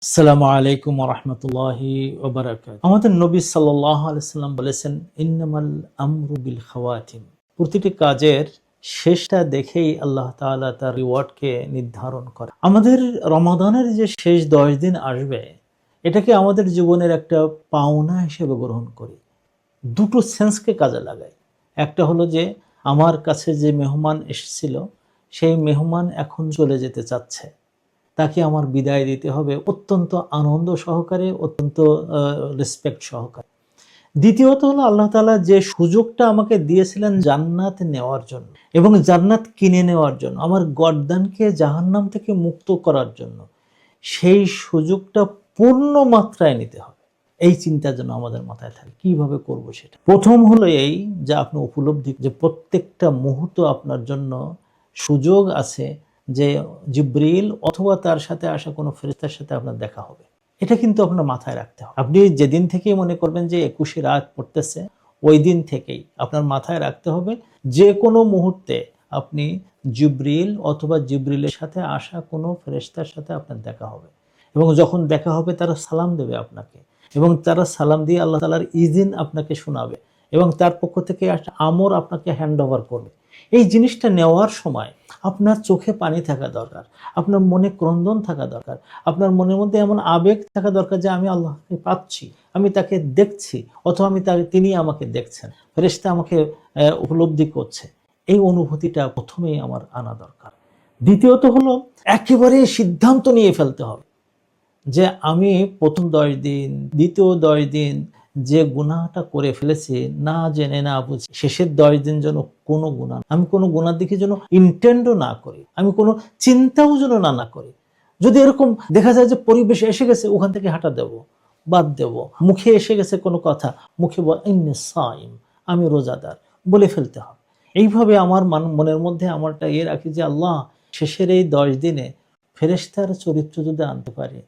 আসসালামু আলাইকুম ওয়া রাহমাতুল্লাহি ওয়া বারাকাতুহু। আমাদের নবী সাল্লাল্লাহু আলাইহি সাল্লাম বলেছেন, ইন্নামাল আমরু বিল খাওয়াতিম। প্রতিটি কাজের শেষটা দেখেই আল্লাহ তাআলা তার রিওয়ার্ডকে নির্ধারণ করে। আমাদের রমাদানের যে শেষ 10 দিন আসবে, এটাকে আমাদের জীবনের একটা পাওনা হিসেবে গ্রহণ করি। দুটো সেন্সকে কাজে লাগাই। একটা হলো যে আমার কাছে যে মেহমান এসেছিল, সেই মেহমান এখন চলে যেতে চাচ্ছে, তাকে আমার বিদায় দিতে হবে অত্যন্ত আনন্দ সহকারে, অত্যন্ত রেসপেক্ট সহকারে। দ্বিতীয়ত হলো আল্লাহ তাআলা যে সুযোগটা আমাকে দিয়েছিলেন জান্নাত নেওয়ার জন্য এবং জান্নাত কিনে নেওয়ার জন্য, আমার গর্দানকে জাহান্নাম থেকে মুক্ত করার জন্য, সেই সুযোগটা পূর্ণ মাত্রায় নিতে হবে। এই চিন্তা যেন আমাদের মাথায় থাকে, কিভাবে করব সেটা। প্রথম হলো এই যে আপনি উপলব্ধি যে প্রত্যেকটা মুহূর্ত আপনার জন্য সুযোগ আছে যে জিব্রিল অথবা তার সাথে আসা কোনো ফেরেশতার সাথে আপনার দেখা হবে। এটা কিন্তু আপনার মাথায় রাখতে হবে। আপনি যেদিন থেকেই মনে করবেন যে 21 রাত পড়তেছে, ওই দিন থেকেই আপনার মাথায় রাখতে হবে যে কোনো মুহূর্তে আপনি জিব্রিল অথবা জিব্রিলের সাথে আসা কোনো ফেরেশতার সাথে আপনার দেখা হবে। এবং যখন দেখা হবে তারা সালাম দেবে আপনাকে, এবং তারা সালাম দিয়ে আল্লাহ তাআলার ইজিন আপনাকে শোনাবে, এবং তার পক্ষ থেকে একটা আমর আপনাকে হ্যান্ড ওভার করবে। এই জিনিসটা নেওয়ার সময় আপনার চোখে পানি থাকা দরকার, আপনার মনে ক্রন্দন থাকা দরকার, আপনার মনের মধ্যে এমন আবেগ থাকা দরকার যে আমি আল্লাহকে পাচ্ছি, আমি তাকে দেখছি, অথবা তিনি আমাকে দেখছেন, ফেরেশতা আমাকে উপলব্ধি করছে। এই অনুভূতিটা প্রথমেই আমার আনা দরকার। দ্বিতীয়ত হলো একেবারে সিদ্ধান্ত নিয়ে ফেলতে হবে যে আমি প্রথম 10 দিন, দ্বিতীয় 10 দিন যে গুনাহটা করে ফেলেছি না জেনে না বুঝে, শেষের 10 দিন যেন কোনো গুনাহ, আমি কোনো গুনার দিকে যেন ইন্টেন্ডও না করি, আমি কোনো চিন্তাও যেন না করি। যদি এরকম দেখা যায় যে পরিবেশ এসে গেছে, ওখান থেকে হাঁটা দেব, বাদ দেব। মুখে এসে গেছে কোনো কথা, মুখে ইন্নী সাইম, আমি রোজাদার বলে ফেলতে হবে। এইভাবে আমার মনের মধ্যে আমারটা রাখি যে আল্লাহ, শেষের এই 10 দিনে ফেরেশতার চরিত্র যদি আনতে পারে,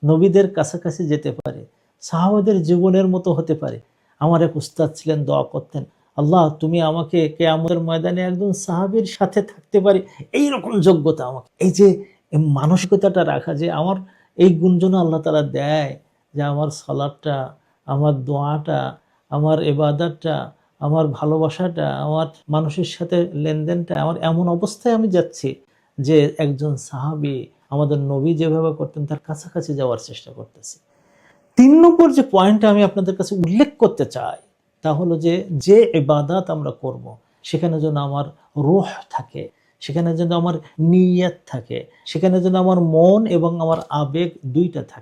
নবীদের কাছাকাছি যেতে পারে, সাহাবাদের জীবনের মতো হতে পারে। আমার এক উস্তাদ ছিলেন, দোয়া করতেন, আল্লাহ তুমি আমাকে কিয়ামতের ময়দানে একজন সাহাবীর সাথে থাকতে পারি, এইরকম যোগ্যতা আমাকে। এই যে মানসিকতাটা রাখা যে আমার এই গুণজন আল্লাহ তাআলা দেয়, যে আমার সালাতটা, আমার দোয়াটা, আমার ইবাদতটা, আমার ভালোবাসাটা, আমার মানুষের সাথে লেনদেনটা, আমার এমন অবস্থায় আমি যাচ্ছি যে একজন সাহাবী আমাদের নবী যেভাবে করতেন তার কাছাকাছি যাওয়ার চেষ্টা করতেছি। 3 নম্বর যে পয়েন্টটা আমি আপনাদের কাছে উল্লেখ করতে চাই, তা হলো যে যে ইবাদত আমরা করব, সেখানে যেন আমার রূহ থাকে, সেখানে যেন আমার নিয়ত থাকে, সেখানে যেন আমার মন এবং আমার আবেগ দুইটা থাকে।